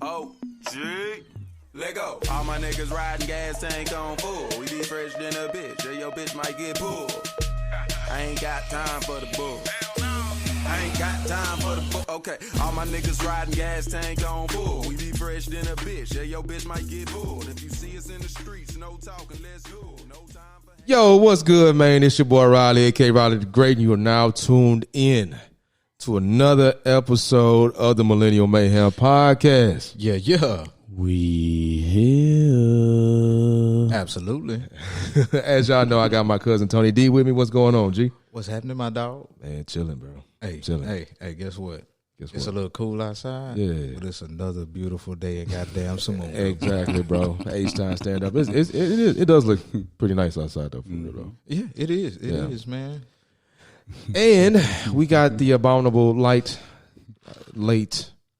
OG. Let go. All my niggas riding gas tank on full. We be fresh than a bitch, or your bitch might get pulled. I ain't got time for the bull. I ain't got time for the bull. Okay, all my niggas riding gas tank on full. We be fresh than a bitch, or your bitch might get pulled. If you see us in the streets, no talking, let's go. No time for. Yo, what's good, man? It's your boy Riley, aka Riley the Great, and you are now tuned in to another episode of the Millennial Mayhem podcast. Yeah. We here. Absolutely. As y'all know, I got my cousin Tony D with me. What's going on, G? What's happening, my dog? Man, chilling, bro. Hey, chilling. Hey, guess what? It's a little cool outside. Yeah. But it's another beautiful day in goddamn Samoa. Exactly, bro. H-time stand up. It does look pretty nice outside, though, for real, though. Yeah, it is. It is, man. And we got the abominable late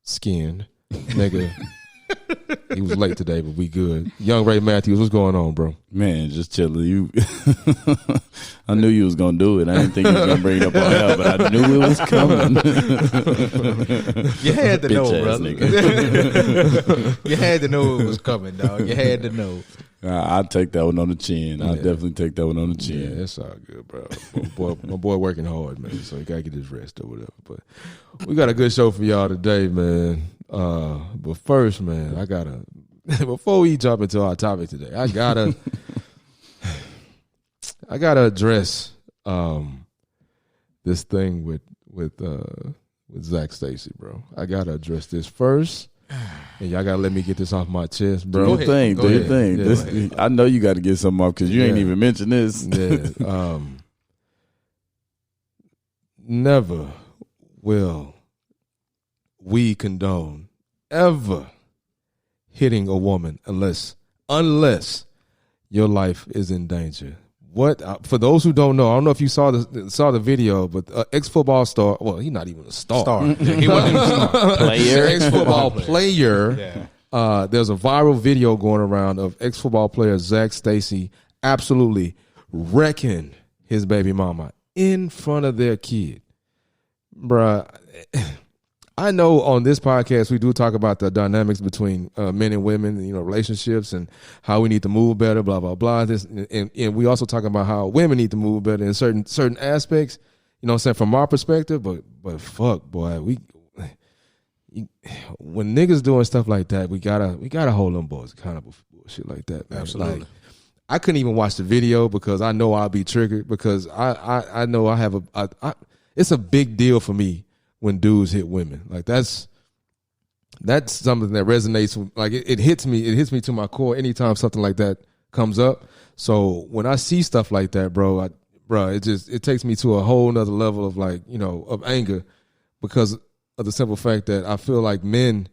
skin nigga. He was late today, but we good. Young Ray Matthews, what's going on, bro? Man, just chilling. You, I knew you was gonna do it. I didn't think you was gonna bring it up on air, but I knew it was coming. You had to know, brother. You had to know it was coming, dog. You had to know. I'll take that one on the chin. I'll definitely take that one on the chin. Yeah, it's all good, bro. My boy working hard, man, so he got to get his rest or whatever. But we got a good show for y'all today, man. But first, man, I got to, before we jump into our topic today, I got to address this thing with Zach Stacy, bro. I got to address this first. And y'all gotta let me get this off my chest, bro. Do your thing. Yeah. I know you got to get something off because you ain't even mentioned this. Yeah. Never will we condone ever hitting a woman unless your life is in danger. What for those who don't know, I don't know if you saw the video, but ex-football star. Well, he's not even a star. He wasn't even a star. Player, ex-football player. Yeah. There's a viral video going around of ex-football player Zach Stacy absolutely wrecking his baby mama in front of their kid, bruh. I know on this podcast we do talk about the dynamics between men and women, relationships and how we need to move better, blah blah blah. This and we also talk about how women need to move better in certain aspects. You know what I'm saying, from our perspective. But fuck, boy, when niggas doing stuff like that, we gotta hold them boys accountable for bullshit like that, man. Absolutely. Like, I couldn't even watch the video because I know I'll be triggered because I know I have it's a big deal for me when dudes hit women. Like that's something that resonates with, like it hits me to my core anytime something like that comes up. So when I see stuff like that, bro, it takes me to a whole nother level of of anger because of the simple fact that I feel like men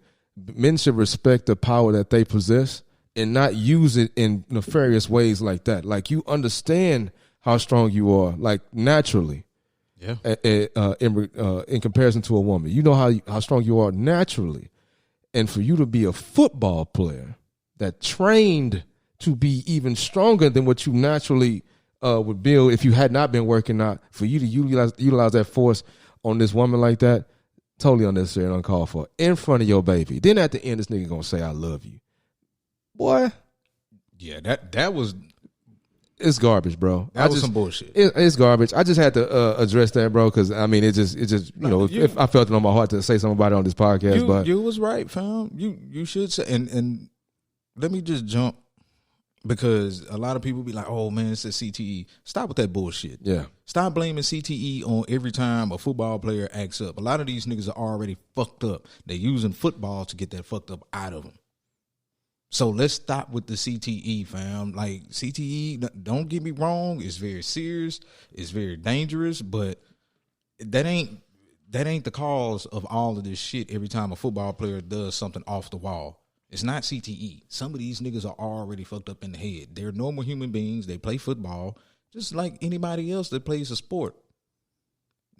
should respect the power that they possess and not use it in nefarious ways like that. Like, you understand how strong you are, like, naturally. Yeah. In comparison to a woman, you know how strong you are naturally, and for you to be a football player that trained to be even stronger than what you naturally would build if you had not been working out, for you to utilize that force on this woman like that, totally unnecessary and uncalled for in front of your baby. Then at the end, this nigga gonna say, "I love you," boy. Yeah, that was. It's garbage, bro. That was some bullshit. It's garbage. I just had to address that, bro, because I mean, it just if I felt it on my heart to say something about it on this podcast. But you was right, fam. You should say. And let me just jump, because a lot of people be like, "Oh man, it's a CTE." Stop with that bullshit. Yeah. Stop blaming CTE on every time a football player acts up. A lot of these niggas are already fucked up. They're using football to get that fucked up out of them. So let's stop with the CTE, fam. Like, CTE, don't get me wrong, it's very serious, it's very dangerous, but that ain't the cause of all of this shit every time a football player does something off the wall. It's not CTE. Some of these niggas are already fucked up in the head. They're normal human beings. They play football just like anybody else that plays a sport.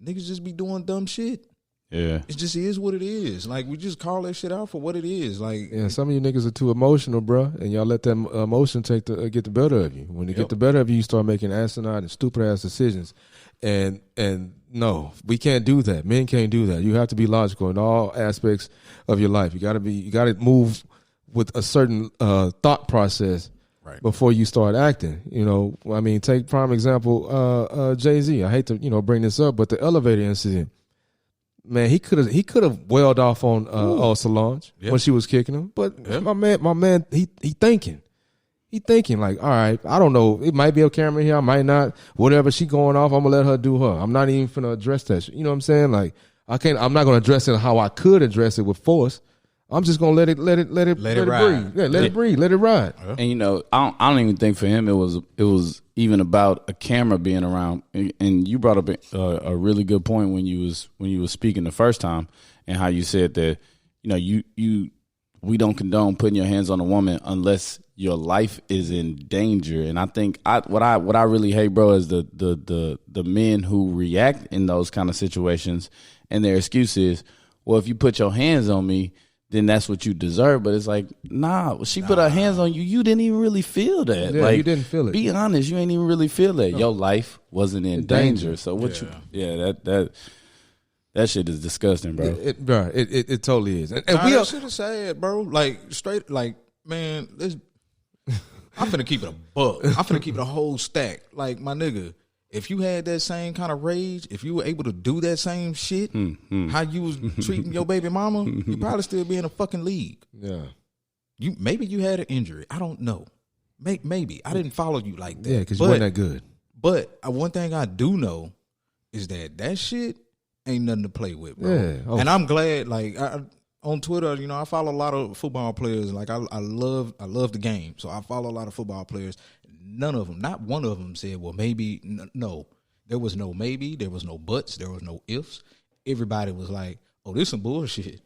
Niggas just be doing dumb shit. Yeah. It just is what it is. Like, we just call that shit out for what it is. Like, yeah, some of you niggas are too emotional, bro, and y'all let that emotion get the better of you. When you get the better of you, you start making asinine and stupid ass decisions, and No, we can't do that. Men can't do that. You have to be logical in all aspects of your life. You got to move with a certain thought process before you start acting. You know, I mean, take prime example, Jay-Z. I hate to, bring this up, but the elevator incident, man, he could have wailed off on Solange when she was kicking him. But my man, he thinking. He thinking like, all right, I don't know. It might be a camera here. I might not. Whatever, she going off, I'm going to let her do her. I'm not even finna address that shit. You know what I'm saying? Like, I'm not going to address it how I could address it with force. I'm just going to let it breathe. Yeah, let it breathe. Let it ride. And, I don't even think for him it was even about a camera being around. And you brought up a really good point when you was speaking the first time, and how you said that, we don't condone putting your hands on a woman unless your life is in danger. And I think what I really hate, bro, is the men who react in those kind of situations, and their excuse is, well, if you put your hands on me, then that's what you deserve. But it's like, nah, she put her hands on you. You didn't even really feel that. Yeah, like, you didn't feel it. Be honest, you ain't even really feel that. No. Your life wasn't in danger. So what that shit is disgusting, bro. It totally is. And that shit is sad, bro. Like, straight, like, man, I'm finna keep it a buck. I'm finna keep it a whole stack. Like, my nigga, if you had that same kind of rage, if you were able to do that same shit, how you was treating your baby mama, you probably still be in a fucking league. Yeah. Maybe you had an injury. I don't know. Maybe. I didn't follow you like that. Yeah, because you weren't that good. But one thing I do know is that shit ain't nothing to play with, bro. Yeah. Oh. And I'm glad, like, on Twitter, I follow a lot of football players. Like, I love the game, so I follow a lot of football players. None of them, not one of them, said, "Well, maybe." No, there was no maybe. There was no buts. There was no ifs. Everybody was like, "Oh, this some bullshit."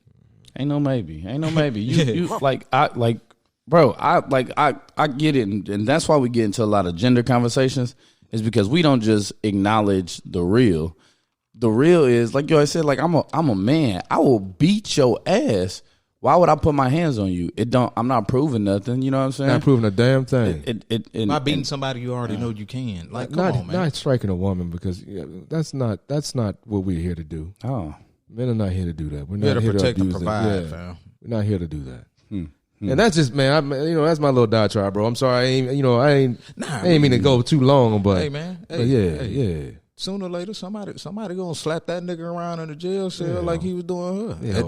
Ain't no maybe. You bro. I get it, and that's why we get into a lot of gender conversations. Is because we don't just acknowledge the real. The real is, like you always said, like, I'm a man. I will beat your ass. Why would I put my hands on you? I'm not proving nothing. You know what I'm saying? Not proving a damn thing. By beating somebody you already know you can. Like, come on, man. Not striking a woman, because that's not what we're here to do. Oh, men are not here to do that. We're not here to protect to and provide, fam. We're not here to do that. And that's just, man. That's my little diatribe, bro. I'm sorry. I ain't mean to go too long, but hey, man. Yeah. Sooner or later, somebody gonna slap that nigga around in the jail cell like he was doing her. Yeah,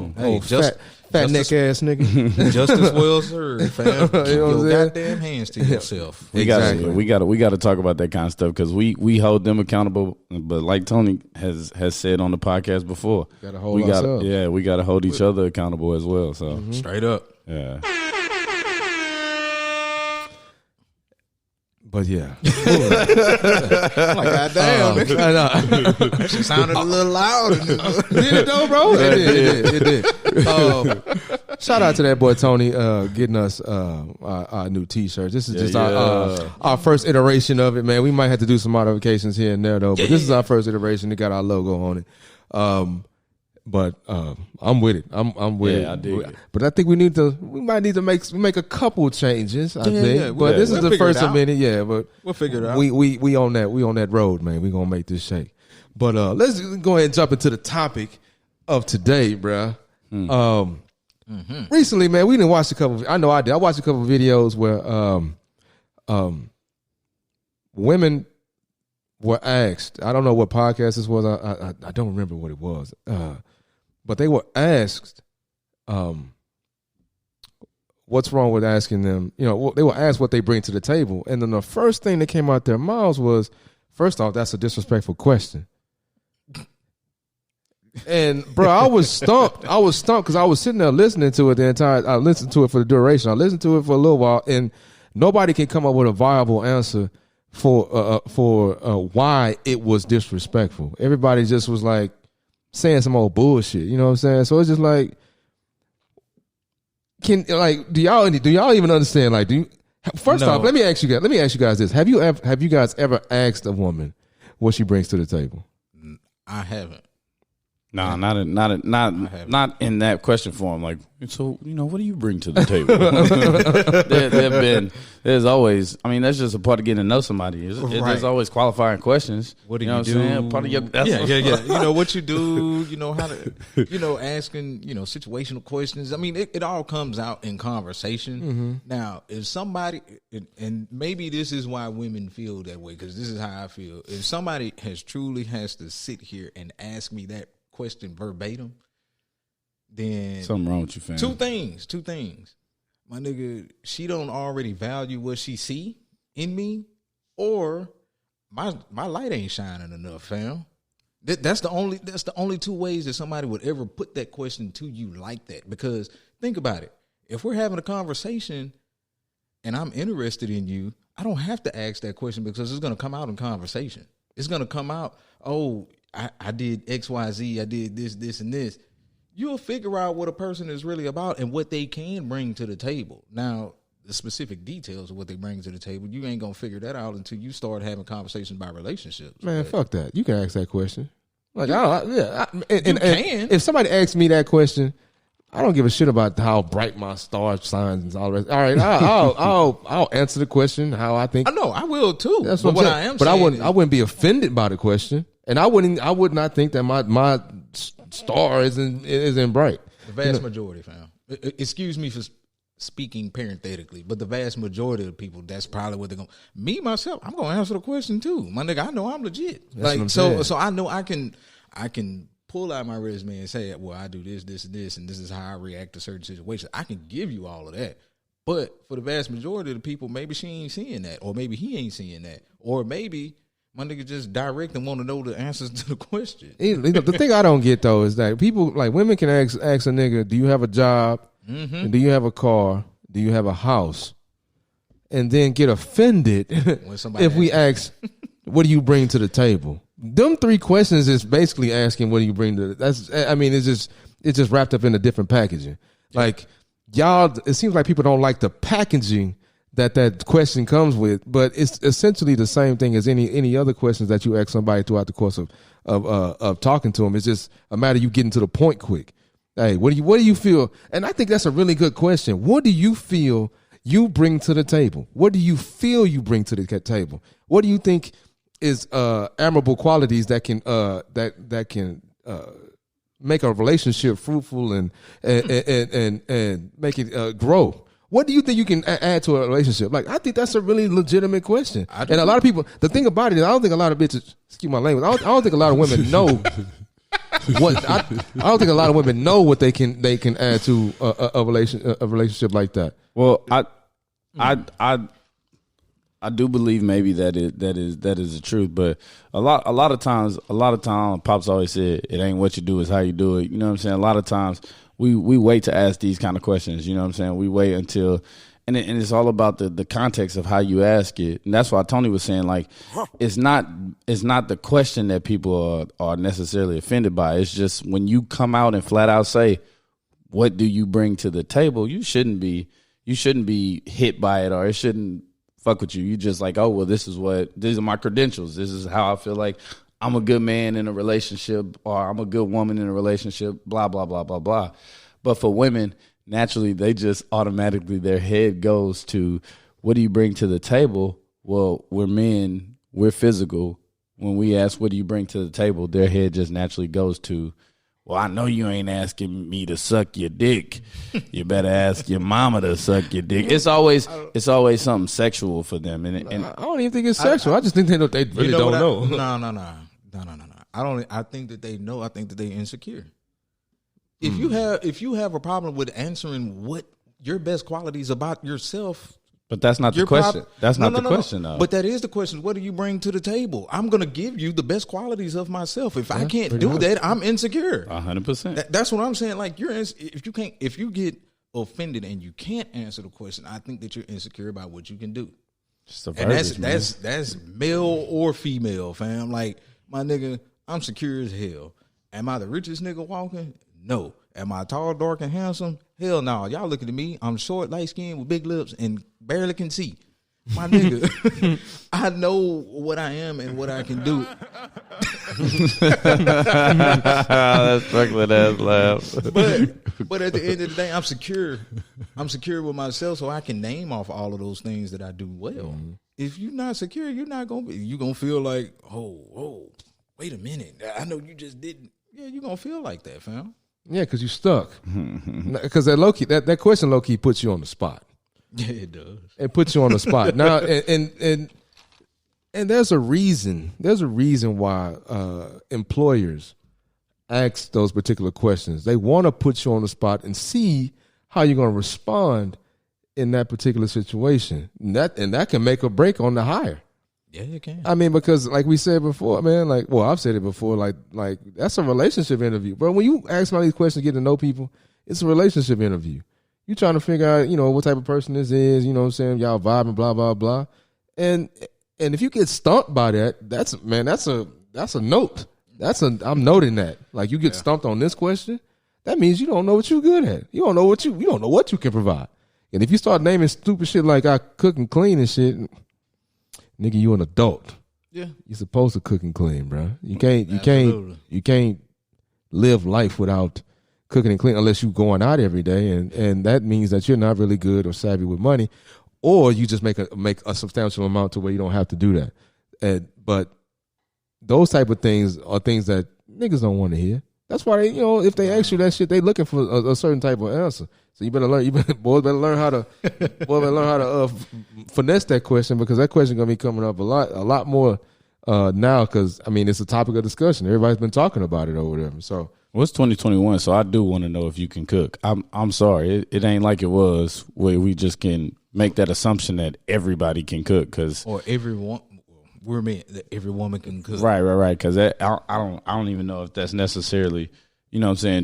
fat neck ass nigga. Justice well served, fam. Keep your goddamn hands to yourself. We gotta talk about that kind of stuff, because we hold them accountable. But like Tony has said on the podcast before, we gotta hold each other accountable as well. So straight up, yeah. But yeah, like, goddamn, that shit sounded a little loud. Did it though, bro? It did. Shout out to that boy Tony, getting us our new T-shirts. This is just our first iteration of it, man. We might have to do some modifications here and there though, but this is our first iteration. It got our logo on it. But I'm with it. I'm with it. I dig it. But I think we might need to make a couple changes. I think. But this is the first of many. Yeah, but we'll figure it out. We on that. We on that road, man. We gonna make this shake. But let's go ahead and jump into the topic of today, bruh. Recently, man, we didn't watch a couple. I know I did. I watched a couple of videos where women were asked. I don't know what podcast this was. I don't remember what it was. But they were asked, what's wrong with asking them? They were asked what they bring to the table, and then the first thing that came out their mouths was, first off, that's a disrespectful question. And bro, I was stumped because I was sitting there listening to it I listened to it for the duration. I listened to it for a little while, and nobody can come up with a viable answer for why it was disrespectful. Everybody just was like saying some old bullshit. You know what I'm saying? So it's just like, do y'all even understand? Like, first off, let me ask you guys this: Have you guys ever asked a woman what she brings to the table? I haven't. No, not in that question form. Like, so what do you bring to the table? There's always. I mean, that's just a part of getting to know somebody. There's always qualifying questions. What do you do? Saying? Part of your yeah. What you do? How to asking situational questions. I mean, it all comes out in conversation. Mm-hmm. Now, if somebody, and maybe this is why women feel that way, because this is how I feel. If somebody has to sit here and ask me that question verbatim, then something wrong with you, fam. Two things. My nigga, she don't already value what she see in me, or my light ain't shining enough, fam. That's the only two ways that somebody would ever put that question to you like that. Because think about it. If we're having a conversation and I'm interested in you, I don't have to ask that question because it's going to come out in conversation. It's going to come out, oh, I did X, Y, Z. I did this, and this. You'll figure out what a person is really about and what they can bring to the table. Now, the specific details of what they bring to the table, you ain't going to figure that out until you start having conversations about relationships. Man, fuck that. You can ask that question. Like, can. If somebody asks me that question, I don't give a shit about how bright my star shines and all the rest. All right, I'll answer the question how I think. I know I will too. That's what I am. But I wouldn't be offended by the question, and I would not think that my star isn't bright. The vast majority, fam. Excuse me for speaking parenthetically, but the vast majority of people, that's probably what they're going. Me myself, I'm going to answer the question too, my nigga. I know I'm legit. That's so I know I can pull out my resume and say, well, I do this, and this is how I react to certain situations. I can give you all of that. But for the vast majority of the people, maybe she ain't seeing that, or maybe he ain't seeing that, or maybe my nigga just direct and want to know the answers to the question. The thing I don't get though is that people, like women, can ask a nigga, do you have a job? Mm-hmm. Do you have a car? Do you have a house? And then get offended if we ask, what do you bring to the table? Them three questions is basically asking, what do you bring to that's. I mean, it's just wrapped up in a different packaging. Like y'all, it seems like people don't like the packaging that question comes with, but it's essentially the same thing as any other questions that you ask somebody throughout the course of talking to them. It's just a matter of you getting to the point quick. Hey, what do you feel? And I think that's a really good question. What do you feel you bring to the table? What do you feel you bring to the table? What do you think is admirable qualities that can make a relationship fruitful and make it grow? What do you think you can add to a relationship? Like, I think that's a really legitimate question. And a lot of people, the thing about it is, I don't think a lot of bitches, excuse my language, I don't think a lot of women know what I don't think a lot of women know what they can add to a relationship like that. Well, I do believe maybe that is the truth, but a lot of times Pops always said it ain't what you do, it's how you do it. You know what I'm saying? A lot of times we wait to ask these kind of questions. You know what I'm saying? We wait until, and it's all about the context of how you ask it, and that's why Tony was saying, like, it's not the question that people are necessarily offended by. It's just when you come out and flat out say, what do you bring to the table? You shouldn't be hit by it, or it shouldn't fuck with you. You just like, oh, well, these are my credentials. This is how I feel like I'm a good man in a relationship, or I'm a good woman in a relationship, blah, blah, blah, blah, blah. But for women, naturally, they just automatically, their head goes to, what do you bring to the table? Well, we're men, we're physical. When we ask, what do you bring to the table? Their head just naturally goes to, well, I know you ain't asking me to suck your dick. You better ask your mama to suck your dick. It's always something sexual for them, and I don't even think it's sexual. I just think they really don't know. No. I think that they know. I think that they insecure. If you have a problem with answering what your best qualities about yourself. But that's not the question. That's not the question, though. But that is the question. What do you bring to the table? I'm going to give you the best qualities of myself. If I can't do that, I'm insecure. 100%. That's what I'm saying. Like, if you get offended and you can't answer the question, I think that you're insecure about what you can do. And that's male or female, fam. Like, my nigga, I'm secure as hell. Am I the richest nigga walking? No. Am I tall, dark, and handsome? Hell no. Y'all looking at me. I'm short, light skinned with big lips and barely can see. My nigga, I know what I am and what I can do. That struggling ass laugh. But at the end of the day, I'm secure. I'm secure with myself, so I can name off all of those things that I do well. Mm-hmm. If you're not secure, you're not gonna be. You're gonna feel like, oh, wait a minute. I know you just didn't. Yeah, you're gonna feel like that, fam. Yeah, because you're stuck. Because that low key, that question low key puts you on the spot. Yeah, it does. It puts you on the spot now, and there's a reason. There's a reason why employers ask those particular questions. They want to put you on the spot and see how you're going to respond in that particular situation. And that can make or break on the hire. Yeah, it can. I mean, because like we said before, man, I've said it before, like that's a relationship interview. But when you ask all these questions, get to know people, it's a relationship interview. You trying to figure out, what type of person this is, you know what I'm saying? Y'all vibing, blah, blah, blah. And if you get stumped by that, that's a note. I'm noting that. Like you get stumped on this question, that means you don't know what you're good at. You don't know what you can provide. And if you start naming stupid shit like I cook and clean and shit, nigga, you an adult. Yeah. You're supposed to cook and clean, bro. You can't live life without cooking and cleaning unless you're going out every day, and that means that you're not really good or savvy with money, or you just make a substantial amount to where you don't have to do that. But those type of things are things that niggas don't want to hear. That's why if they ask you that shit, they looking for a certain type of answer. So you better learn. Boys better learn how to finesse that question, because that question gonna be coming up a lot more now. Because I mean, it's a topic of discussion. Everybody's been talking about it over there. So. Well, it's 2021, so I do want to know if you can cook. I'm sorry, it ain't like it was where we just can make that assumption that everybody can cook, or everyone. We're meant that every woman can cook. Right. Because I don't even know if that's necessarily,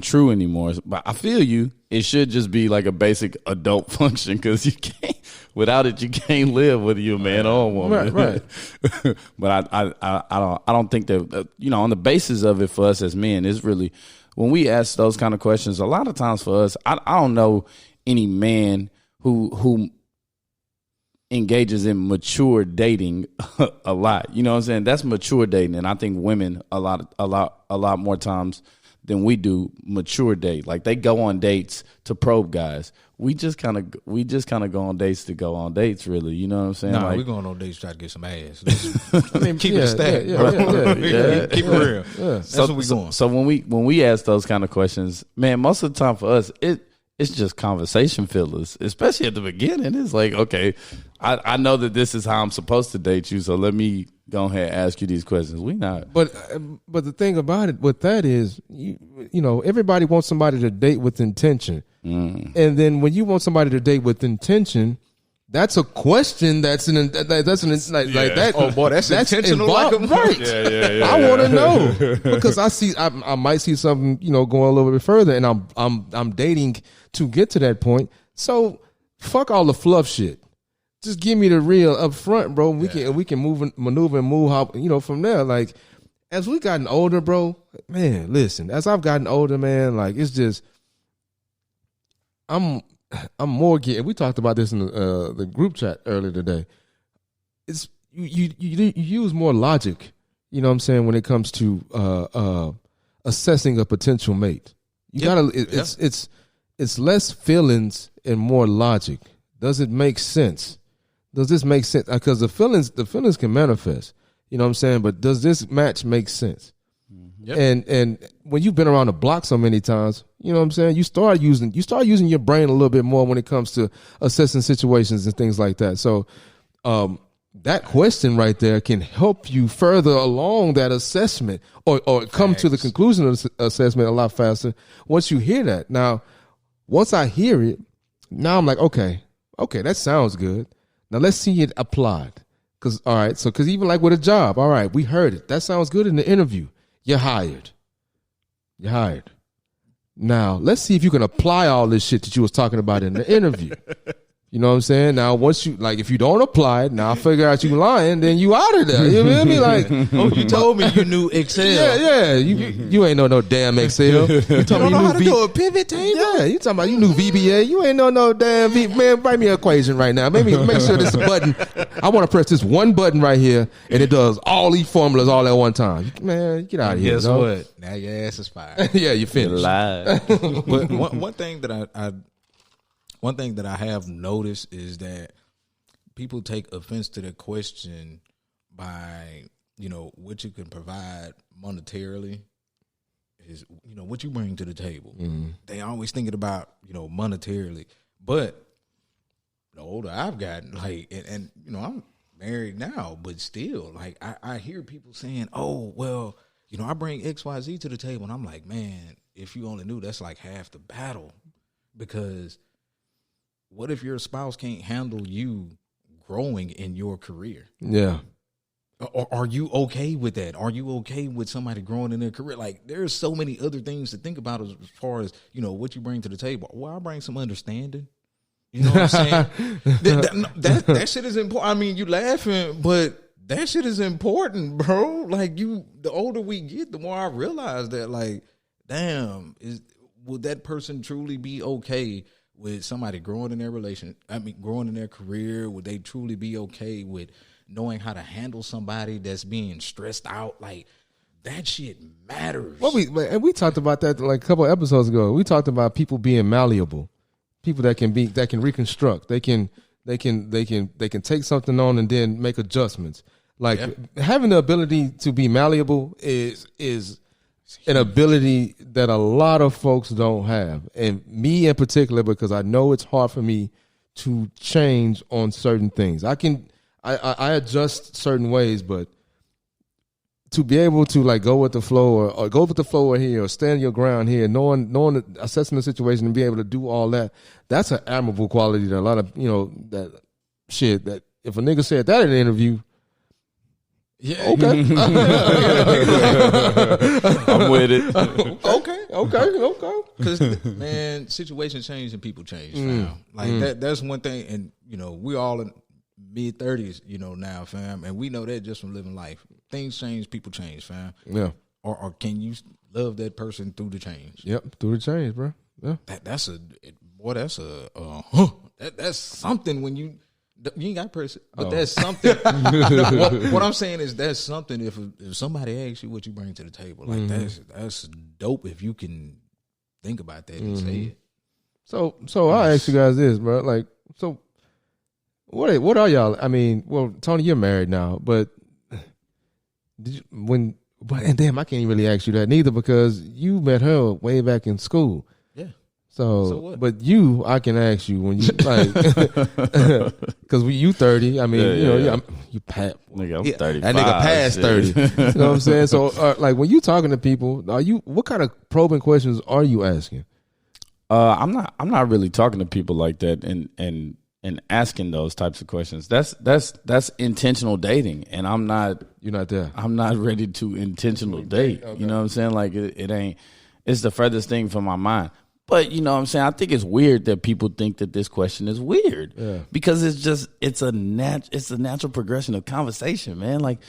true anymore. But I feel you. It should just be like a basic adult function, because you can't. Without it, you can't live, whether you're a man or a woman. Right. But I don't think that on the basis of it for us as men is really, when we ask those kind of questions, a lot of times for us, I don't know any man who engages in mature dating a lot. You know what I'm saying? That's mature dating, and I think women a lot more times than we do mature date. Like they go on dates to probe guys. We just kind of go on dates to go on dates, really. You know what I'm saying? Nah, we're going on dates to try to get some ass. I mean, keep it a stack. Keep it real. Yeah. That's what we going. So when we ask those kind of questions, man, most of the time for us, it's just conversation fillers, especially at the beginning. It's like, okay, I know that this is how I'm supposed to date you, so let me go ahead and ask you these questions. We not. But the thing about it with that is, everybody wants somebody to date with intention. And then when you want somebody to date with intention, that's a question that's like that. Oh boy, that's intentional. Right. Yeah. I want to know, because I might see something, going a little bit further, and I'm dating to get to that point. So fuck all the fluff shit. Just give me the real up front, bro. We can maneuver and move how, from there. Like, as we gotten older, bro, man, listen, as I've gotten older, man, like, it's just, I'm more getting, we talked about this in the group chat earlier today. It's you use more logic, you know what I'm saying, when it comes to assessing a potential mate. It's less feelings and more logic. Does it make sense? Does this make sense? Because the feelings can manifest, you know what I'm saying, but does this match make sense? Yep. And when you've been around the block so many times, you know what I'm saying, you start using your brain a little bit more when it comes to assessing situations and things like that. So that question right there can help you further along that assessment, or come to the conclusion of the assessment a lot faster once you hear that. Now, once I hear it, now I'm like, okay, that sounds good. Now let's see it applied. Because even like with a job, all right, we heard it. That sounds good in the interview. You're hired. Now, let's see if you can apply all this shit that you was talking about in the interview. You know what I'm saying? Now, once you, like, if you don't apply it, now I figure out you lying, then you out of there. You feel me? Like, oh, you told me you knew Excel. Yeah. You ain't know no damn Excel. You don't know how to do a pivot table? Yeah, you talking about you knew VBA. You ain't know no damn man, write me an equation right now. Make sure this button, I want to press this one button right here, and it does all these formulas all at one time. Man, get out of here. Guess what? Now your ass is fired. Yeah, you finished. But one thing that I have noticed is that people take offense to the question by, what you can provide monetarily is, what you bring to the table. Mm-hmm. They always thinking about, monetarily. But the older I've gotten, like, and I'm married now, but still, like, I hear people saying, oh, well, I bring XYZ to the table. And I'm like, man, if you only knew, that's like half the battle. Because what if your spouse can't handle you growing in your career? Yeah. Or are you okay with that? Are you okay with somebody growing in their career? Like, there's so many other things to think about as far as, what you bring to the table. Well, I bring some understanding. You know what I'm saying? that shit is important. I mean, you laughing, but that shit is important, bro. Like, the older we get, the more I realize that, like, damn, would that person truly be okay with somebody growing in their growing in their career? Would they truly be okay with knowing how to handle somebody that's being stressed out? Like, that shit matters. Well, we talked about that like a couple of episodes ago. We talked about people being malleable, people that can reconstruct. They can take something on and then make adjustments. Like, having the ability to be malleable is an ability that a lot of folks don't have, and me in particular, because I know it's hard for me to change on certain things. I adjust certain ways, but to be able to, like, go with the flow or go with the flow here or stand your ground here, knowing assessing the situation and be able to do all that, that's an admirable quality that a lot of, that shit that if a nigga said that in an interview, yeah, okay. I'm with it. Okay. Because, man, situations change and people change, fam. Like, that's one thing. And, we all in mid-30s, now, fam. And we know that just from living life. Things change, people change, fam. Yeah. Or can you love that person through the change? Yep, through the change, bro. Yeah. That's something when you ain't got person, but that's something. What I'm saying is that's something. If somebody asks you what you bring to the table, like, that's dope. If you can think about that and say it. So I'll ask you guys this, bro. Like, so what are y'all? I mean, well, Tony, you're married now, but and damn, I can't really ask you that neither, because you met her way back in school. So what? But I can ask you when you, like, because you 30. I mean, you pat. Nigga, I'm 35. That nigga past 30. You know what I'm saying? So, like, when you talking to people, what kind of probing questions are you asking? I'm not really talking to people like that and asking those types of questions. That's intentional dating, and I'm not. You're not there. I'm not ready to intentional date. Okay. You know what I'm saying? Like, it ain't. It's the furthest thing from my mind. But, you know what I'm saying? I think it's weird that people think that this question is weird. Yeah. Because it's a natural progression of conversation, man. Like,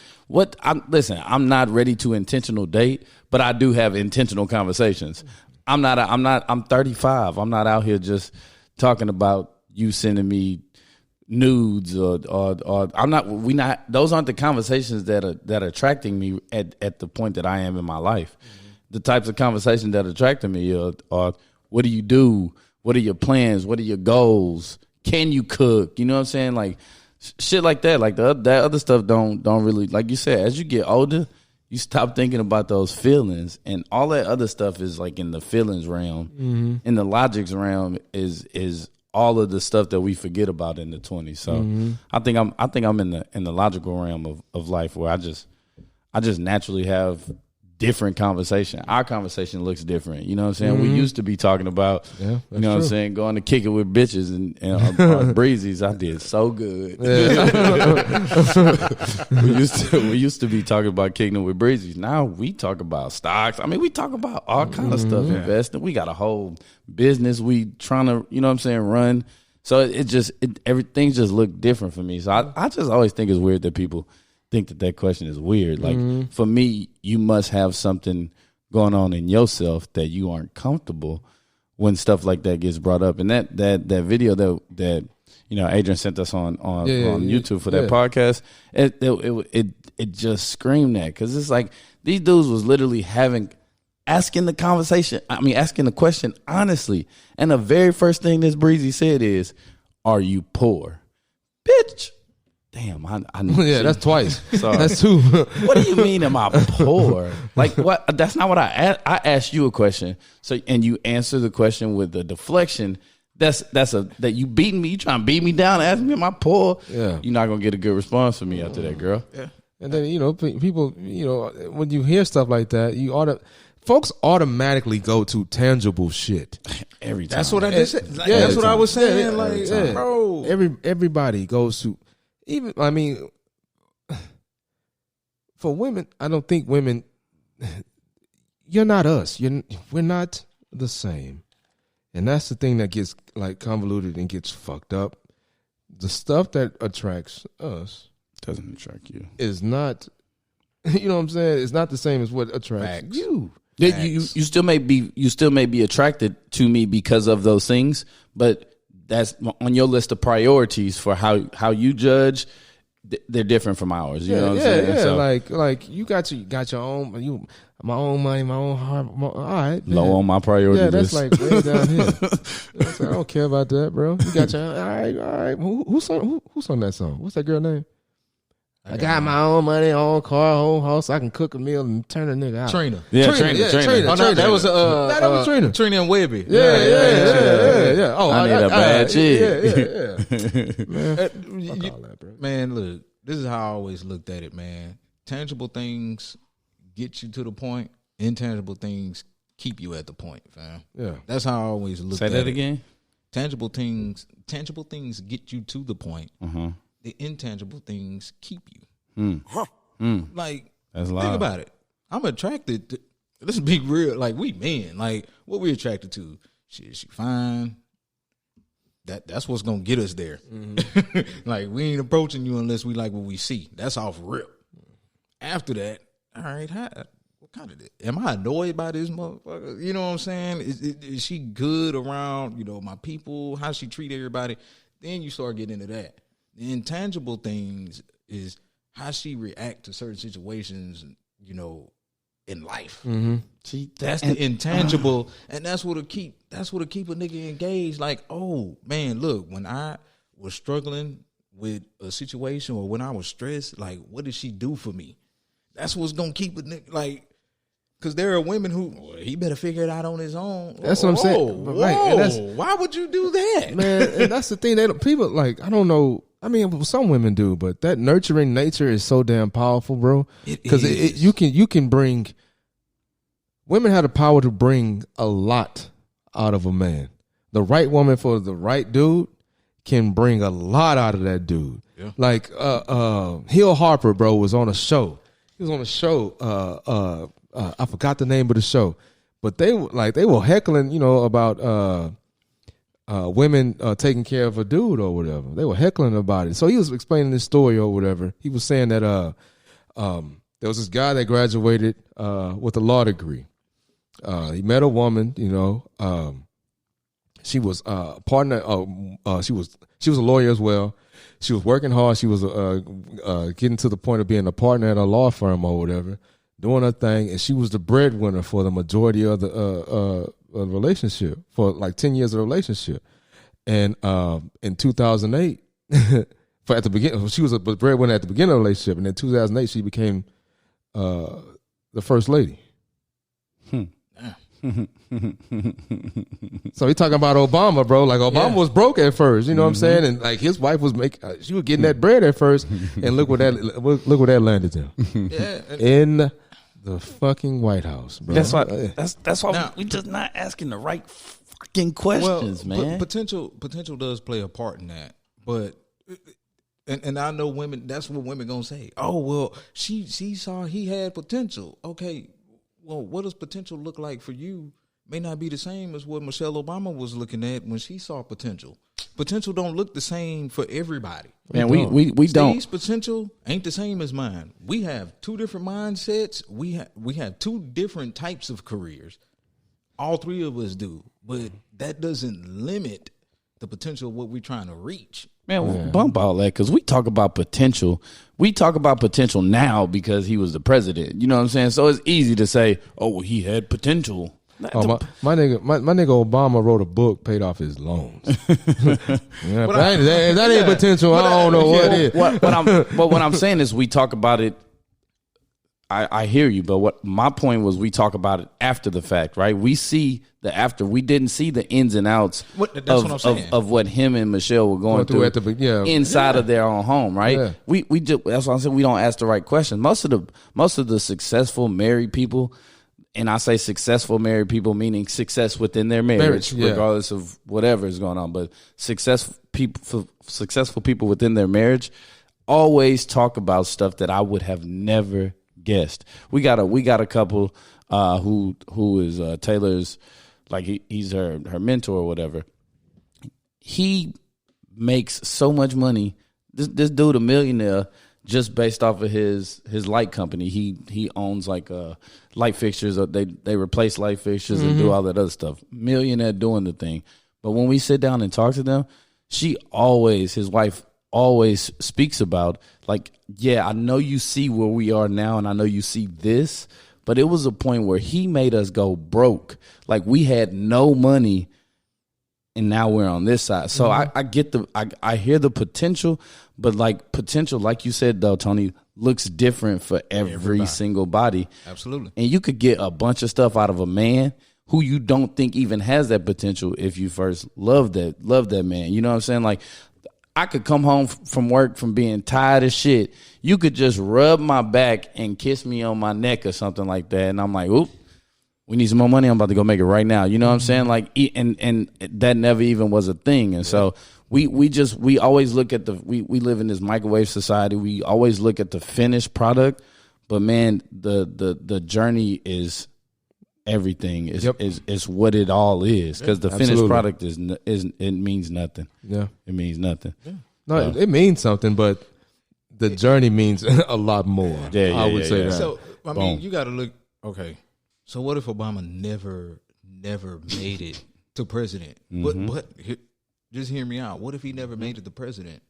I'm not ready to intentional date, but I do have intentional conversations. I'm 35. I'm not out here just talking about you sending me nudes or those aren't the conversations that are attracting me at the point that I am in my life. Mm-hmm. The types of conversations that attracting me are what do you do? What are your plans? What are your goals? Can you cook? You know what I'm saying? Like, shit like that. Like, that other stuff don't really, like you said, as you get older, you stop thinking about those feelings, and all that other stuff is like in the feelings realm. Mm-hmm. In the logics realm is all of the stuff that we forget about in the 20s. So I think I'm in the logical realm of life, where I just naturally have different conversation. Our conversation looks different. You know what I'm saying? We used to be talking about, you know what I'm saying, going to kick it with bitches and on breezies. I did so good. Yeah. we used to be talking about kicking it with breezies. Now we talk about stocks. I mean, we talk about all kind of stuff, investing. We got a whole business we trying to, you know what I'm saying, run. So everything just looked different for me. So I just always think it's weird that people think that question is weird. Like for me, you must have something going on in yourself that you aren't comfortable when stuff like that gets brought up. And that video that Adrian sent us on YouTube for that podcast, it just screamed that, because it's like these dudes was literally asking the question honestly. And the very first thing this Breezy said is, "Are you poor?" Bitch. Damn, I yeah, that's twice. Sorry. That's two. What do you mean, am I poor? Like, what? That's not what I asked. I asked you a question, and you answer the question with a deflection. That you beating me. You trying to beat me down, asking me, am I poor? Yeah, you're not gonna get a good response from me after that, girl. Yeah, and then people, when you hear stuff like that, folks automatically go to tangible shit every time. That's what I just said. That's what I was saying. Like, bro, everybody goes to. Even, I mean, for women, I don't think women, you're not us. We're not the same. And that's the thing that gets like convoluted and gets fucked up. The stuff that attracts us doesn't attract you. Is not, you know what I'm saying? It's not the same as what attracts Facts. you. You still may be attracted to me because of those things, but that's on your list of priorities for how you judge. They're different from ours. You know what I'm saying? Yeah. So, like you got your own, my own money, my own heart. All right, man. Low on my priority list. list. That's like way down here. I don't care about that, bro. You got your all right. Who's on that song? What's that girl name? I got my own money, own car, own house. I can cook a meal and turn a nigga out. Trina. Yeah, Trina. Oh, no, that was that was Trina. Trina and Webby. Yeah. Oh, I need a bad chick. Yeah. Man, fuck all that, bro. Man, look, this is how I always looked at it, man. Tangible things get you to the point. Intangible things keep you at the point, fam. Yeah. That's how I always looked at it. Say that again. Tangible things get you to the point. The intangible things keep you. Like, that's think loud. about it. I'm attracted to, let's be real, like, we men, like, what we attracted to? She fine. That's what's gonna get us there. Like, we ain't approaching you unless we like what we see. That's off rip. After that, all right, what kind of am I annoyed by this motherfucker? You know what I'm saying? Is she good around, my people? How she treat everybody? Then you start getting into that. The intangible things is how she react to certain situations, in life. See, that's the intangible, and that's what'll keep a nigga engaged. Like, oh man, look, when I was struggling with a situation or when I was stressed, like, what did she do for me? That's what's gonna keep a nigga, like, because there are women who, he better figure it out on his own. That's what I'm saying. Whoa, why would you do that, man? And that's the thing. People, like, I don't know. I mean, some women do, but that nurturing nature is so damn powerful, bro. Because you can bring. Women have the power to bring a lot out of a man. The right woman for the right dude can bring a lot out of that dude. Yeah. Like Hill Harper, bro, was on a show. He was on a show. I forgot the name of the show, but they were heckling, about women taking care of a dude or whatever. They were heckling about it. So he was explaining this story or whatever. He was saying that there was this guy that graduated with a law degree. He met a woman, she was a partner. She was a lawyer as well. She was working hard. She was getting to the point of being a partner at a law firm or whatever, doing her thing, and she was the breadwinner for the majority of the relationship, for like 10 years of the relationship. And in 2008, at the beginning, she was a breadwinner at the beginning of the relationship, and in 2008, she became the first lady. So he talking about Obama, bro. Like, Obama was broke at first, you know what I'm saying, and like his wife was she was getting that bread at first, and look what that landed him in the fucking White House, bro. That's why now, we just not asking the right fucking questions, man. Potential does play a part in that, but and I know women. That's what women gonna say. Oh well, she saw he had potential. Okay. Well, what does potential look like for you may not be the same as what Michelle Obama was looking at when she saw potential. potential don't look the same for everybody. Man, we don't. Steve's potential ain't the same as mine. We have two different mindsets. We have two different types of careers. All three of us do, but that doesn't limit the potential of what we're trying to reach. Man, bump all that because we talk about potential. We talk about potential now because he was the president. You know what I'm saying? So it's easy to say, "Oh, well, he had potential." Oh, my nigga Obama wrote a book, paid off his loans. Yeah, but that ain't potential. I don't know what it is. But what I'm saying is, we talk about it. I hear you, but what my point was, we talk about it after the fact, right? We see the after. We didn't see the ins and outs of what him and Michelle were going through inside of their own home, right? Yeah. We just, that's why I said we don't ask the right questions. Most of the successful married people, and I say successful married people meaning success within their marriage, regardless of whatever is going on, but successful people within their marriage always talk about stuff that I would have never guessed. We got a couple who is Taylor's, like he's her mentor or whatever. He makes so much money. This dude a millionaire just based off of his light company. He owns like light fixtures. They replace light fixtures and do all that other stuff. Millionaire doing the thing. But when we sit down and talk to them, his wife always speaks about, like, yeah, I know you see where we are now and I know you see this, but it was a point where he made us go broke. Like, we had no money and now we're on this side. So I get I hear the potential, but like potential, like you said though, Tony, looks different for every single body. Absolutely. And you could get a bunch of stuff out of a man who you don't think even has that potential if you first love that man. You know what I'm saying? Like, I could come home from work from being tired as shit. You could just rub my back and kiss me on my neck or something like that. And I'm like, oop, we need some more money. I'm about to go make it right now. You know what I'm saying? Like, and that never even was a thing. And so we always look at we live in this microwave society. We always look at the finished product, but man, the journey is everything. Is what it all is, because the finished product is it means nothing. Yeah, it means nothing. Yeah. No, it means something, but the journey means a lot more. Yeah, I would say that. So I mean, you got to look. Okay, so what if Obama never made it to president? But just hear me out. What if he never made it to president?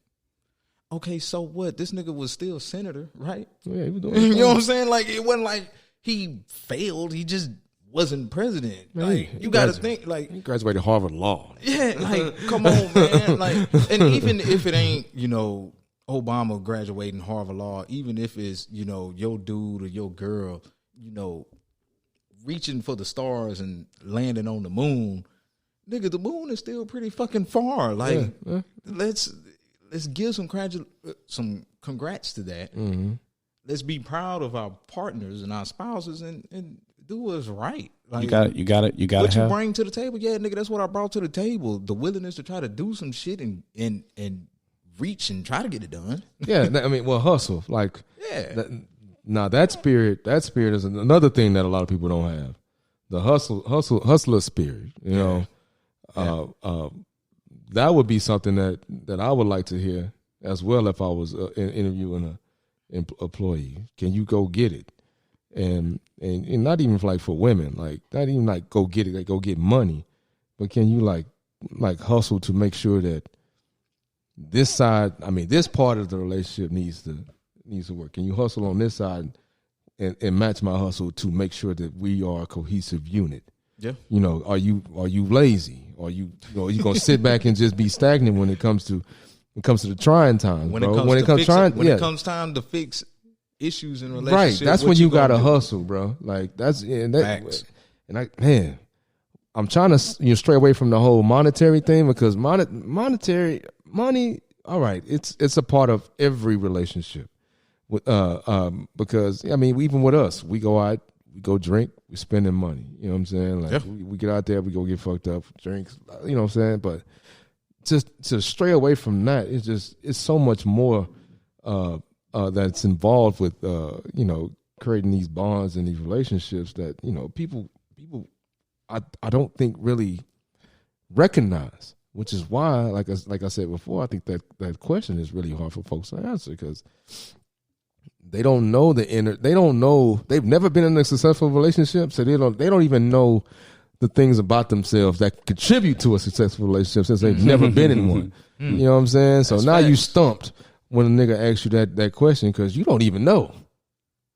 Okay, so what? This nigga was still senator, right? Yeah, he was doing. You know what I'm saying? Like, it wasn't like he failed. He just wasn't president. Like, you got to think, like, he graduated Harvard Law. Yeah, like, come on, man. Like, and even if it ain't, Obama graduating Harvard Law, even if it's, your dude or your girl, reaching for the stars and landing on the moon, nigga, the moon is still pretty fucking far. Like, let's give some congrats to that. Mm-hmm. Let's be proud of our partners and our spouses and do what's right. Like, you got it. What you bring to the table, yeah, nigga, that's what I brought to the table. The willingness to try to do some shit and reach and try to get it done. Yeah, I mean, well, hustle. Like, yeah. That spirit is another thing that a lot of people don't have. The hustler spirit. That would be something that I would like to hear as well if I was interviewing an employee. Can you go get it? And not even like for women, like not even like go get it, like go get money, but can you like hustle to make sure that this side, I mean, this part of the relationship needs to work. Can you hustle on this side and match my hustle to make sure that we are a cohesive unit? Yeah. Are you lazy? Are you gonna sit back and just be stagnant when it comes to the trying times? When it comes time to fix issues in relationships, right? That's when you gotta hustle, bro. Like that's I'm trying to stray away from the whole monetary thing, because money. All right, it's a part of every relationship. Because I mean, even with us, we go out, we go drink, we spending money. You know what I'm saying? Like we get out there, we go get fucked up, drinks. You know what I'm saying? But just to stray away from that, it's so much more that's involved with creating these bonds and these relationships that people I don't think really recognize which is why, like I said before, I think that question is really hard for folks to answer because they don't know they don't know, they've never been in a successful relationship, so they don't even know the things about themselves that contribute to a successful relationship since they've never been in one. You know what I'm saying? So now you stumped when a nigga asks you that question because you don't even know.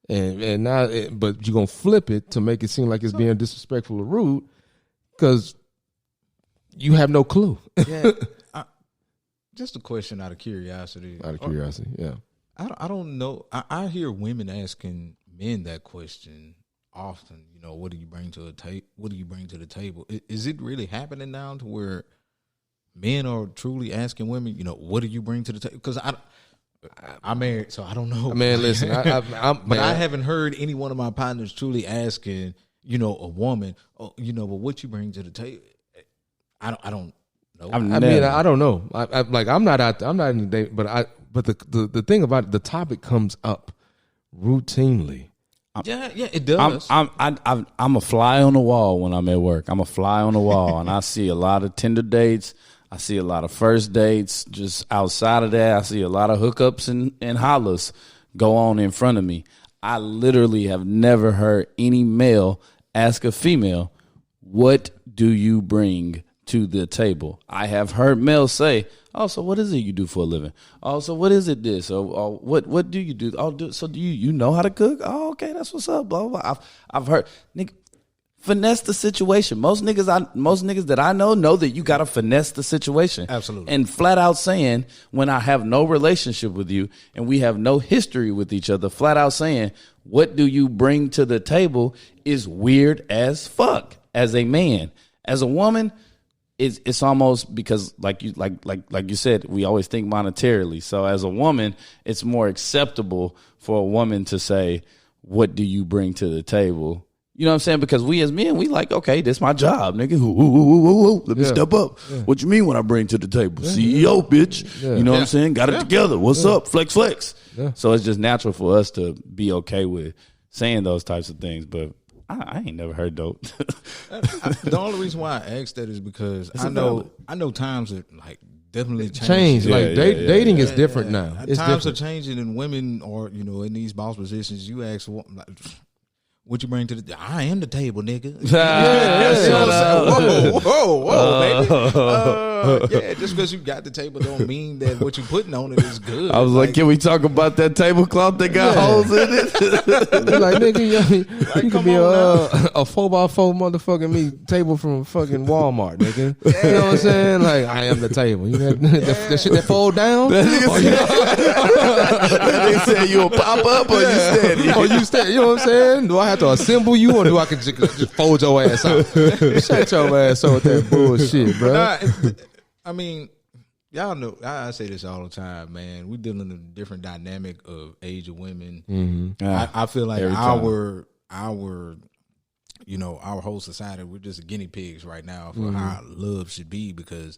And now, but you're gonna flip it to make it seem like it's being disrespectful or rude because you have no clue. Yeah, just a question out of curiosity. Yeah. I don't know. I hear women asking men that question often. You know, what do you bring to the table? What do you bring to the table? Is it really happening now to where men are truly asking women? You know, what do you bring to the table? Because I'm married, so I don't know. Man, listen, I haven't heard any one of my partners truly asking, you know, a woman, oh, you know, but what you bring to the table. I don't know. I don't know. I'm not out there. I'm not in the date, but the thing about it, the topic comes up routinely. Yeah, it does. I'm a fly on the wall when I'm at work. I'm a fly on the wall, and I see a lot of Tinder dates. I see a lot of first dates. Just outside of that, I see a lot of hookups and hollers go on in front of me. I literally have never heard any male ask a female, "What do you bring to the table?" I have heard males say, "Oh, so what is it you do for a living? Oh, so what is it this? Or what do you do? Oh, so do you know how to cook? Oh, okay, that's what's up." Blah blah. I've heard, nigga, finesse the situation. Most niggas that I know that you gotta finesse the situation. Absolutely. And flat out saying, when I have no relationship with you and we have no history with each other, flat out saying, "What do you bring to the table?" is weird as fuck as a man. As a woman, it's almost because like you said, we always think monetarily. So as a woman, it's more acceptable for a woman to say, "What do you bring to the table?" You know what I'm saying? Because we as men, we like, okay, this my job, nigga. Let me step up. Yeah. What you mean when I bring to the table? Yeah. CEO, bitch. Yeah. You know what I'm saying? Got it together. What's up? Flex. Yeah. So it's just natural for us to be okay with saying those types of things. But I ain't never heard dope. The only reason why I asked that is because I know times are like definitely change. Like dating is different now. Times are changing, and women are, you know, in these boss positions. You ask like, what you bring to the? I am the table, nigga. Whoa, baby. Yeah, just because you got the table don't mean that what you putting on it is good. I was like, can we talk about that tablecloth that got holes in it? Like, nigga, you could be a 4x4 motherfucking meat table from fucking Walmart, nigga. Yeah. You know what I'm saying? Like, I am the table. You got that shit that fold down? They said you a pop up or you steady? Or you steady? You know what I'm saying? Do I have to assemble you, or do I can just fold your ass out? Shut your ass up with that bullshit, bro. I mean, y'all know I say this all the time, man. We dealing in a different dynamic of age of women. Mm-hmm. I feel like our whole society, we're just guinea pigs right now for how love should be, because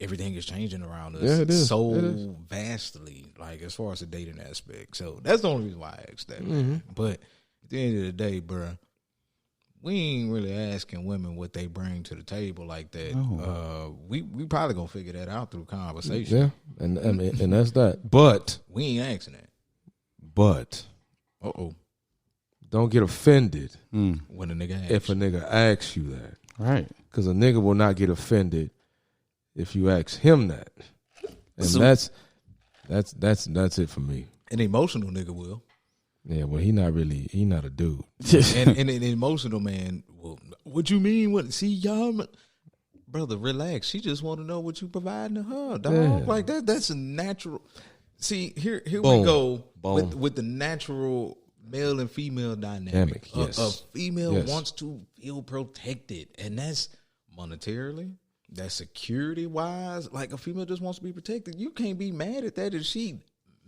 everything is changing around us so vastly, like as far as the dating aspect. So that's the only reason why I asked that. Man. But at the end of the day, bro, we ain't really asking women what they bring to the table like that. Oh. We probably gonna figure that out through conversation. Yeah, and that's that. But we ain't asking that. But don't get offended when a nigga asks if a nigga asks you that, right? Because a nigga will not get offended if you ask him that, and so, that's it for me. An emotional nigga will. Yeah, well, he not a dude. and an emotional man, well, what you mean? What? See, y'all, brother, relax. She just want to know what you providing to her, dog. Yeah. Like that. That's a natural. See, here Boom. We go with the natural male and female dynamic. Yes. A female wants to feel protected, and that's monetarily. That's security wise. Like a female just wants to be protected. You can't be mad at that if she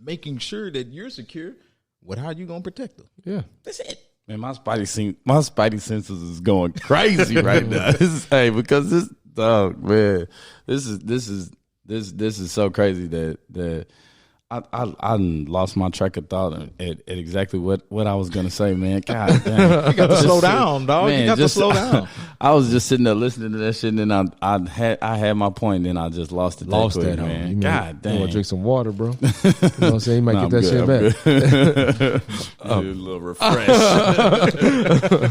making sure that you're secure. What? How you gonna protect her? Yeah, that's it. Man, my spidey senses is going crazy right now. Because this dog, man, this is so crazy that I lost my track of thought at exactly what I was gonna say, man. God damn. You got to slow down, dog. Man, you got to slow down. I was just sitting there listening to that shit, and then I had my point, and then I just lost it. Lost quick, that, man. You God damn. You want to drink some water, bro? You know what I'm saying? You might get that shit back. A little refresh.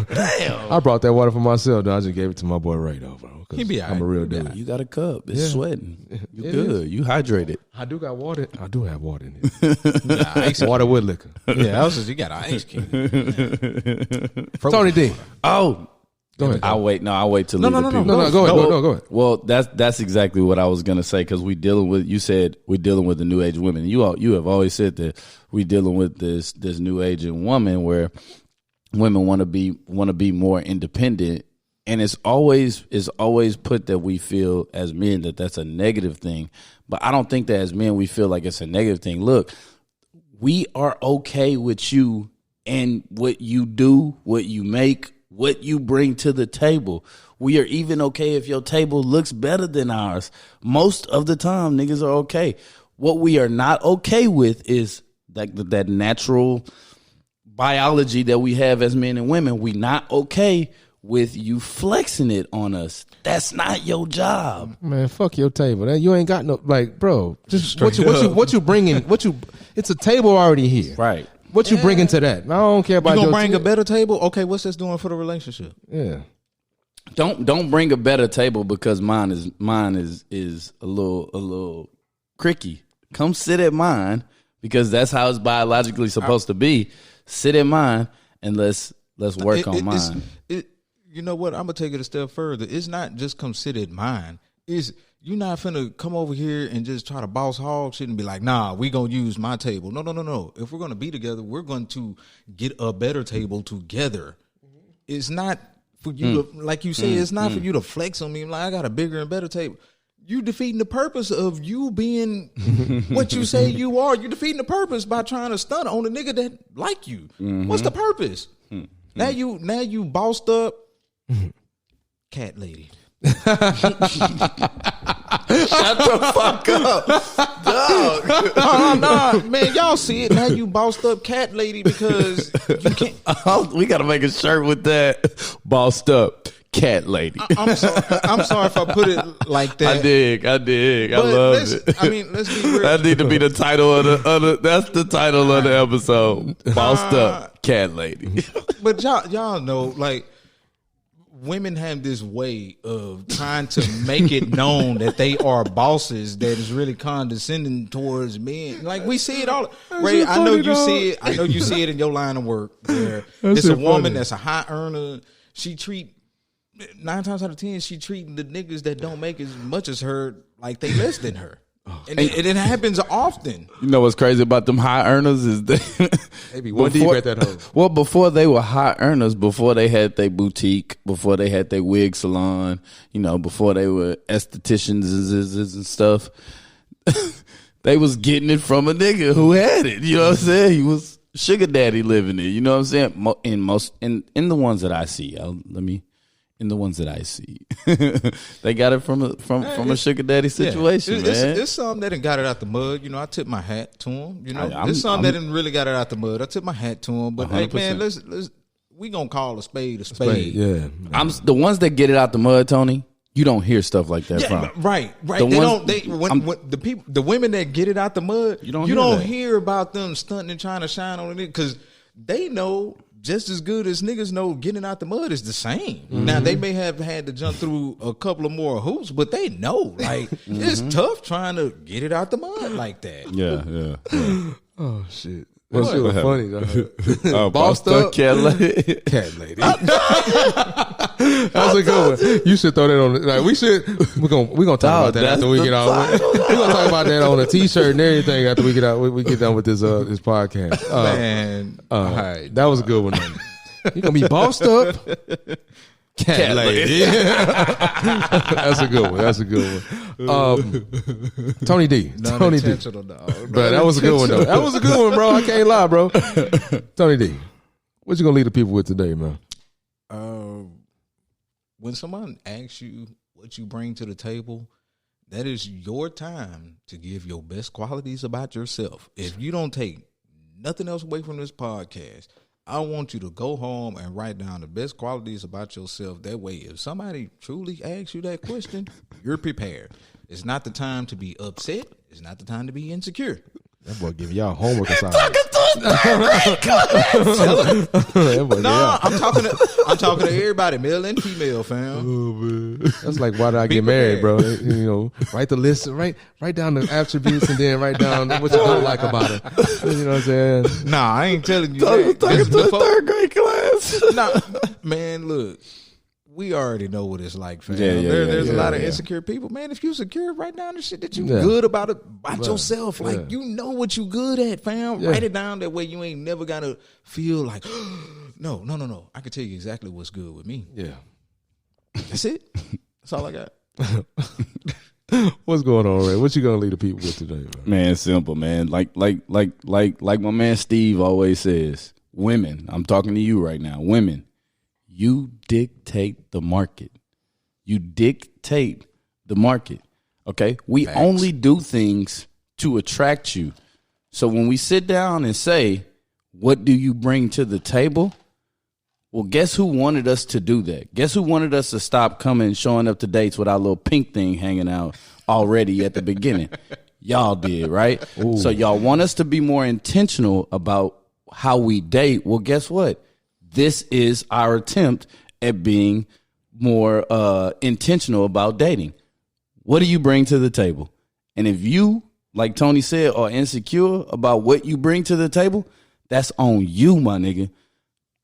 Damn. I brought that water for myself, though. I just gave it to my boy Ray, though, bro. He be all I'm a right. real dude. You got a cup. It's sweating. You It good. is. You hydrated. I do got water. I do have water in it. Water with liquor. Yeah, I was just, you got an ice king. Tony D. Oh. Go ahead. I'll wait to No, leave no, the no, people. No, go ahead. Go ahead. Well, that's exactly what I was gonna say, because we dealing with. You said we're dealing with the new age women. You have always said that we dealing with this new age woman where women want to be more independent, and it's always put that we feel as men that that's a negative thing, but I don't think that as men we feel like it's a negative thing. Look, we are okay with you and what you do, what you make, what you bring to the table. We are even okay if your table looks better than ours. Most of the time, niggas are okay. What we are not okay with is that natural biology that we have as men and women. We not okay with you flexing it on us. That's not your job. Man, fuck your table. You ain't got no, like, bro. Just what you bringing? It's a table already here, Right. What you bringing to that? I don't care about You your gonna bring a table. better table? Okay, what's this doing for the relationship? Yeah. Don't bring a better table because mine is a little cricky. Come sit at mine because that's how it's biologically supposed to be. Sit at mine and let's work on mine. You know what? I'm gonna take it a step further. It's not just come sit at mine. You're not finna come over here and just try to boss hog shit and be like, nah, we gonna use my table. No. If we're gonna be together, we're going to get a better table together. It's not for you to, like you say, it's not for you to flex on me. Like, I got a bigger and better table. You defeating the purpose of you being what you say you are. You defeating the purpose by trying to stunt on a nigga that like you. What's the purpose? Now you bossed up cat lady. Shut the fuck up, dog. Nah, man, y'all see it. Now you bossed up cat lady because you can't. We gotta make a shirt with that. Bossed up cat lady. I'm sorry if I put it like that. I dig. I But love it. I mean, let's be real. That need to be the title of the. That's the title of the episode. Bossed up cat lady. But y'all know, like, women have this way of trying to make it known that they are bosses that is really condescending towards men. Like, we see it all. Ray, I know you see it. I know you see it in your line of work where it's a woman that's a high earner. She treat 9 times out of 10, she treating the niggas that don't make as much as her like they less than her. And it happens often. You know what's crazy about them high earners is They be one deep at that hoe. Well, before they were high earners, before they had their boutique, before they had their wig salon, before they were estheticians and stuff, they was getting it from a nigga who had it. You know what I'm saying? He was sugar daddy living it. You know what I'm saying? In the ones that I see, in the ones that I see, they got it from a sugar daddy situation, man. It's some that done got it out the mud. I tip my hat to him. There's some that didn't really got it out the mud. I tip my hat to him. But 100%. hey, man, we gonna call a spade a spade. Yeah. I'm the ones that get it out the mud, Tony. You don't hear stuff like that from. Right. The women that get it out the mud, you don't hear about them stunting and trying to shine on it because they know just as good as niggas know getting out the mud is the same. Now they may have had to jump through a couple of more hoops, but they know like it's tough trying to get it out the mud like that. Yeah. Oh shit. That shit was funny though. Bossed up cat lady. Cat lady. That was a good one. You should throw that on. Like we're gonna talk about that after we get out. We're gonna talk about that on a t-shirt and everything after we get out. We get done with this podcast. Man, all right, that was a good one. You gonna be bossed up. Cat lady. That's a good one. Tony D. Tony D. Bro, that was a good one though. That was a good one, bro. I can't lie, bro. Tony D. What you gonna leave the people with today, man? When someone asks you what you bring to the table, That is your time to give your best qualities about yourself. If you don't take nothing else away from this podcast, I want you to go home and write down the best qualities about yourself. That way, if somebody truly asks you that question, you're prepared. It's not the time to be upset. It's not the time to be insecure. That boy giving y'all homework assignment. I'm talking to everybody, male and female, fam. Oh, man. That's like, why did I get married, bro? You know, write the list, write down the attributes, and then write down what you don't like about it. You know what I'm saying? Nah, I ain't telling you that. Talking to the third grade class. Nah, man, look. We already know what it's like, fam. There's a lot of insecure people. Man, if you secure, write down the shit that you good about yourself. Like, you know what you good at, fam. Write it down. That way you ain't never got to feel like, no. I can tell you exactly what's good with me. Yeah. That's it. That's all I got. What's going on, Ray? What you gonna leave the people with today, Man, it's simple, man. Like my man Steve always says, women, I'm talking to you right now, women, you dictate the market. You dictate the market. Okay? We only do things to attract you. So when we sit down and say, what do you bring to the table? Well, guess who wanted us to do that? Guess who wanted us to stop coming, showing up to dates with our little pink thing hanging out already at the beginning? Y'all did, right? Ooh. So y'all want us to be more intentional about how we date. Well, guess what? This is our attempt at being more intentional about dating. What do you bring to the table? And if you, like Tony said, are insecure about what you bring to the table, that's on you, my nigga.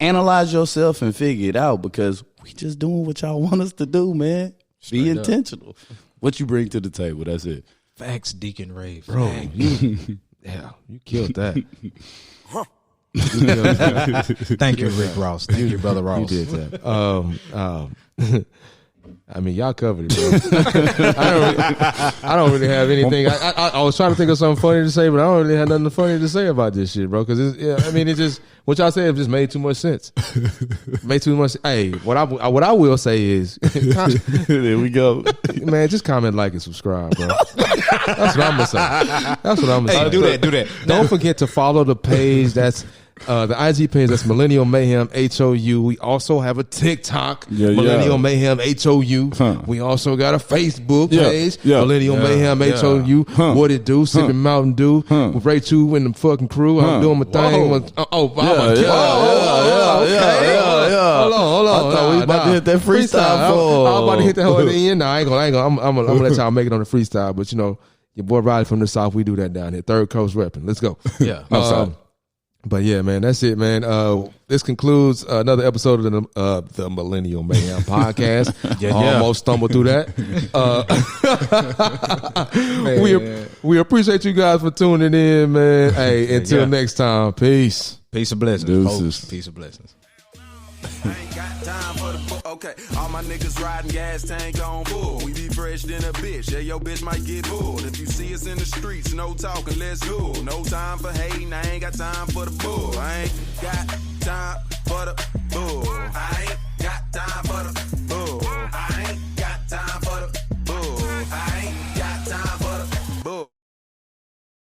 Analyze yourself and figure it out, because we just doing what y'all want us to do, man. Be intentional. What you bring to the table, that's it. Facts, Deacon Ray. bro? You killed that. Thank you, Rick Ross. Thank you, Brother Ross. You did that. I mean, y'all covered it, bro. I don't really have anything. I was trying to think of something funny to say, but I don't really have nothing funny to say about this shit, bro. Because it just what y'all said just made too much sense. Made too much. Hey, what I will say is, there we go, man. Just comment, like, and subscribe, bro. That's what I'm gonna say. That's what I'm gonna say. Do that. Don't forget to follow the page. That's the IG page. That's Millennial Mayhem HOU. We also have a TikTok, Millennial Mayhem HOU. We also got a Facebook page, Millennial Mayhem HOU. What it do? Sipping Mountain Dew with Ray Chu and the fucking crew. I'm doing my thing. Hold on. I thought we was about to hit that freestyle. I was about to hit that whole end. Nah, I ain't gonna. I'm gonna let y'all make it on the freestyle. But you know, your boy Riley from the South, we do that down here. Third Coast repping. Let's go. Yeah. But yeah, man, that's it, man. This concludes another episode of the Millennial Mayhem podcast. Almost stumbled through that. We appreciate you guys for tuning in, man. Hey, until next time, peace. Peace and blessings. Deuces. Peace and blessings. I ain't got time for the book. Okay, all my niggas riding gas tank on full. We be fresh than a bitch. Yeah, your bitch might get bulled. If you see us in the streets, no talking, let's go. No time for hating. I ain't got time for the bull. I ain't got time.